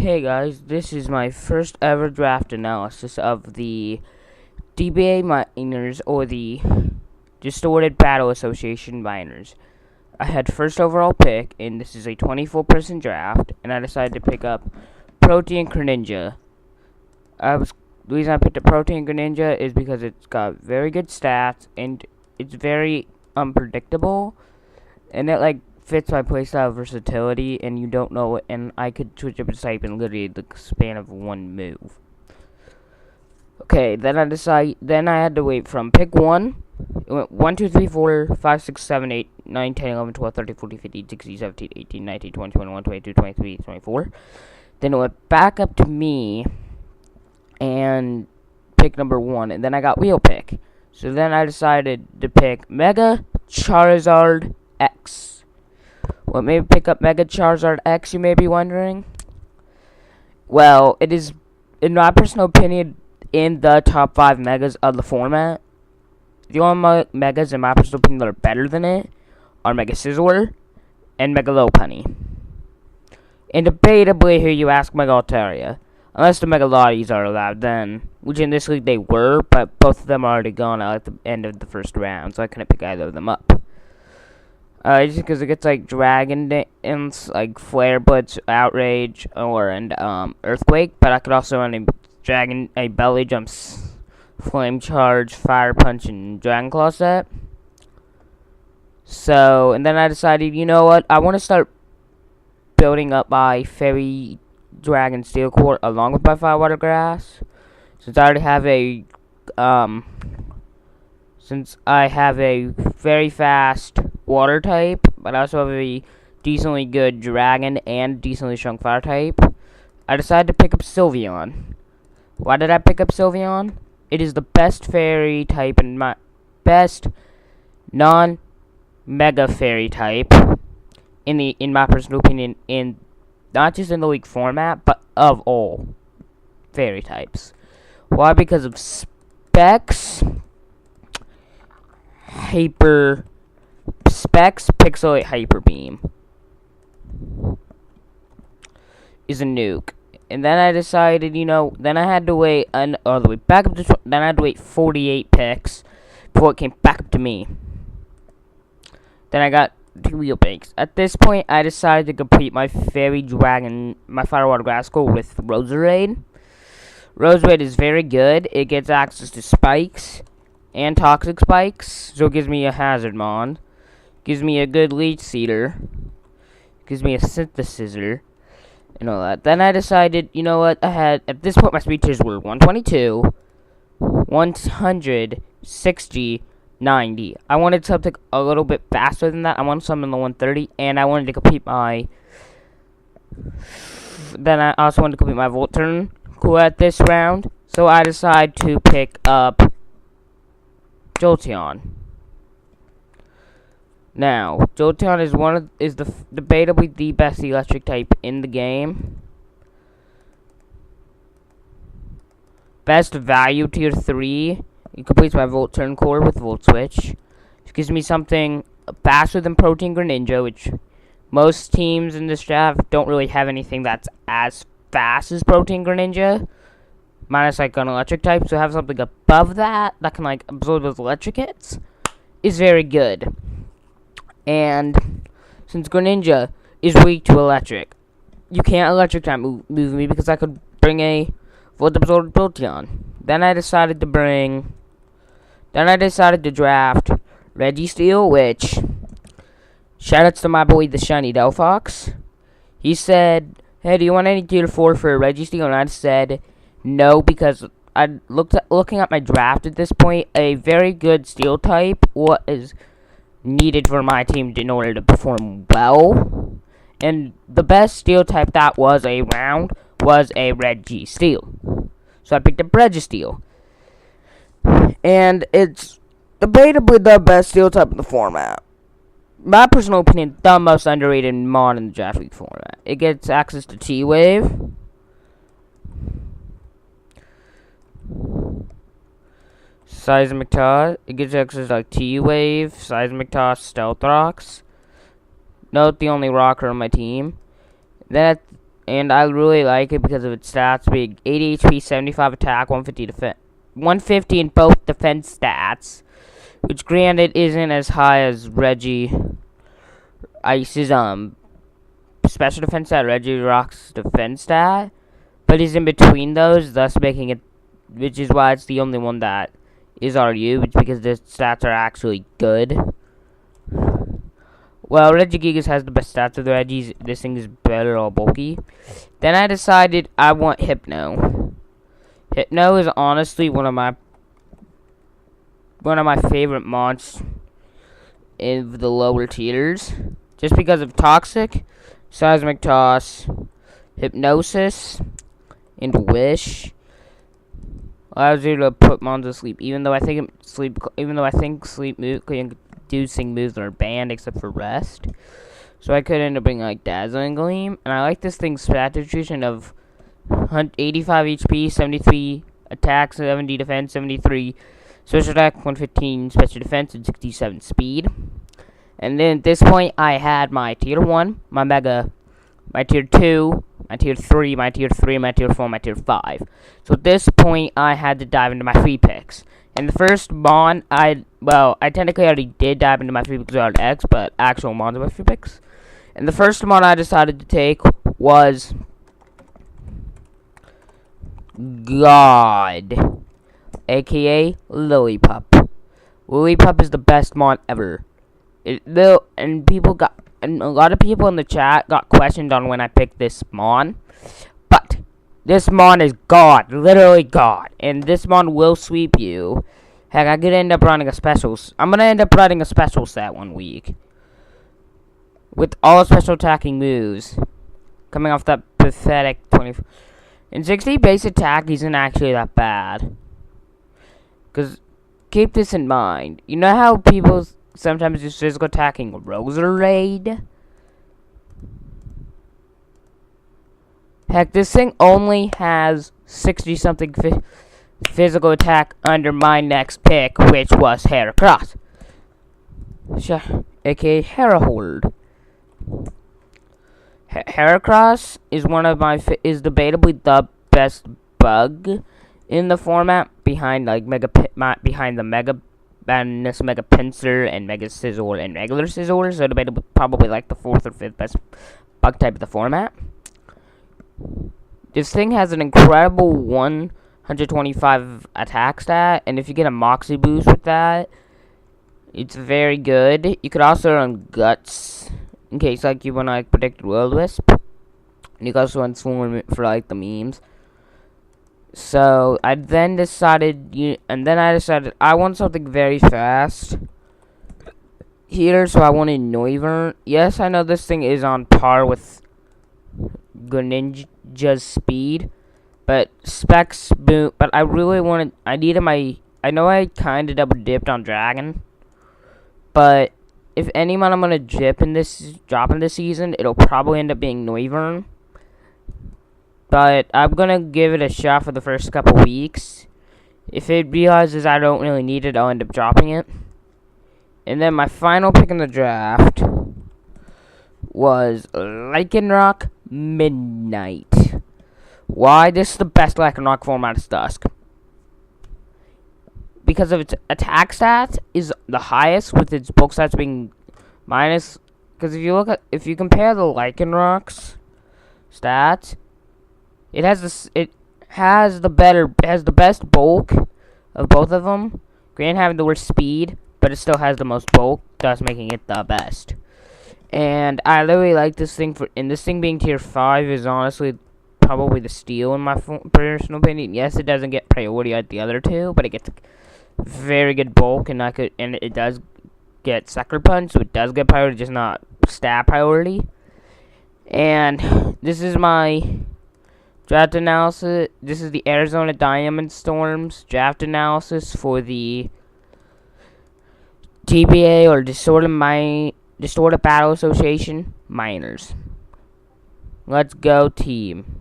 Hey guys, this is my first ever draft analysis of the DBA minors, or the Distorted Battle Association minors. I had first overall pick, and this is a 24-person draft, and I decided to pick up Protein Greninja. The reason I picked up Protein Greninja is because it's got very good stats, and it's very unpredictable, and it fits my playstyle versatility, and you don't know it, and I could switch up its type in literally the span of one move. Okay, then I had to wait from pick 1. It went 1, 2, 3, 4, 5, 6, 7, 8, 9, 10, 11, 12, 13, 14, 15, 16, 17, 18, 19, 20, 21, 22, 23, 24. Then it went back up to me, and pick number 1, and then I got wheel pick. So then I decided to pick Mega Charizard X. What made me pick up Mega Charizard X, you may be wondering? Well, it is, in my personal opinion, in the top 5 Megas of the format. The only Megas, in my personal opinion, that are better than it are Mega Sizzler and Mega Lopunny. And debatably, here you ask Mega Altaria. Unless the Mega Lotties are allowed then, which in this league they were, but both of them are already gone out at the end of the first round, so I couldn't pick either of them up. Just because it gets Dragon Dance, Flare Blitz, Outrage, and Earthquake, but I could also run a Belly Jumps, Flame Charge, Fire Punch, and Dragon Claw set. So, and then I decided, you know what, I want to start building up my Fairy Dragon Steel Core along with my Fire Water Grass, since I already have a very fast water type, but I also have a decently good dragon and decently strong fire type. I decided to pick up Sylveon. Why did I pick up Sylveon? It is the best fairy type and my best non-mega fairy type in my personal opinion, in not just in the league format, but of all fairy types. Why? Because of specs, Pixelate Hyper Beam is a nuke. And then I decided, then I had to wait all the way back up to, then I had to wait 48 picks before it came back up to me. Then I got 2 wheel picks. At this point, I decided to complete my Fairy Dragon, my Fire Water Grass Core with Roserade. Roserade is very good. It gets access to spikes and toxic spikes, so it gives me a hazard mod, gives me a good leech seeder, gives me a synthesizer, and all that. Then I decided, you know what, at this point my speed tiers were 122, 100, 60, 90. I wanted something a little bit faster than that. I wanted something in the 130, and I wanted to complete my, then I also wanted to complete my Volturn Core at this round, so I decided to pick up Jolteon. Now, Jolteon is debatably the best electric type in the game. Best value tier 3. It completes my Volturn Core with Volt Switch. It gives me something faster than Protein Greninja, which most teams in this draft don't really have anything that's as fast as Protein Greninja, minus an electric type. So have something above that can absorb those electric hits is very good. And since Greninja is weak to electric, you can't electric type move me, because I could bring a Volt Absorbed Jolteon. Then I decided to draft Registeel, which shoutouts to my boy the Shiny Delphox. He said, "Hey, do you want any tier 4 for Registeel?" And I said no, because I looking at my draft at this point, a very good steel type was needed for my team in order to perform well, and the best steel type that was around was a Registeel. So I picked up Registeel, and it's debatably the best steel type in the format. My personal opinion, the most underrated mod in the draft league format. It gets access to T-Wave, Seismic Toss. It gives access to T-Wave, Seismic Toss, Stealth Rocks. Note the only rocker on my team. Then and I really like it because of its stats being 80 HP, 75 attack, 150 defense, 150 in both defense stats, which granted isn't as high as Reggie Ice's special defense stat, Reggie Rock's defense stat, but is in between those, thus making it, which is why it's the only one that is RU, it's because the stats are actually good. Well, Regigigas has the best stats of the Reggies. This thing is better or bulky. Then I decided I want Hypno. Hypno is honestly one of my favorite mons in the lower tiers, just because of Toxic, Seismic Toss, Hypnosis, and Wish. Allows you to put mons to sleep, even though I think sleep inducing moves are banned except for rest. So I could end up being like Dazzling Gleam, and I like this thing's stat distribution of 85 HP, 73 attack, 70 defense, 73 special attack, 115 special defense, and 67 speed. And then at this point, I had my tier 1, my Mega, my tier 2, my tier 3, my tier 3, my tier 4, my tier 5. So at this point, I had to dive into my free picks. And the first mon, I technically already did dive into my free picks on X, but actual mons are my free picks. And the first mon I decided to take was God, aka Lillipup. Lillipup is the best mon ever. And a lot of people in the chat got questioned on when I picked this mon, but this mon is God, literally God, and this mon will sweep you. Heck, I could end up running a special. I'm gonna end up running a special set one week with all special attacking moves, coming off that pathetic 20. In 60 base attack isn't actually that bad, cause keep this in mind. You know how people sometimes use physical attacking Roserade? Heck, this thing only has 60-something physical attack under my next pick, which was Heracross, aka Herahold. Heracross is is debatably the best bug in the format behind like behind the Mega Madness, Mega Pinsir, and Mega Sizzle and regular Sizzle, so debatably probably like the 4th or 5th best bug type of the format. This thing has an incredible 125 attack stat, and if you get a Moxie boost with that, it's very good. You could also run Guts, in case like you want to like predict Will-O-Wisp. And you can also run Swarm for like the memes. So I then decided I want something very fast here, so I wanted Noivern. Yes, I know this thing is on par with Greninja's speed, but specs boom. But I know I kind of double dipped on Dragon, but if anyone I'm gonna drop in this season, it'll probably end up being Noivern. But I'm gonna give it a shot for the first couple weeks. If it realizes I don't really need it, I'll end up dropping it. And then my final pick in the draft was Lycanroc Midnight. Why? This is the best Lycanroc form out of Dusk. Because of its attack stats is the highest, with its bulk stats being minus. Because if you compare the Lycanroc's stats, it has the best bulk of both of them. Granted, having the worst speed, but it still has the most bulk, thus making it the best. And I literally like this thing this thing being tier 5 is honestly probably the steal in my personal opinion. Yes, it doesn't get priority like the other two, but it gets very good bulk, and it does get Sucker Punch, so it does get priority, just not stat priority. And this is my draft analysis. This is the Arizona Diamondstorms draft analysis for the DBA or Distorted Battle Association Minors. Let's go team.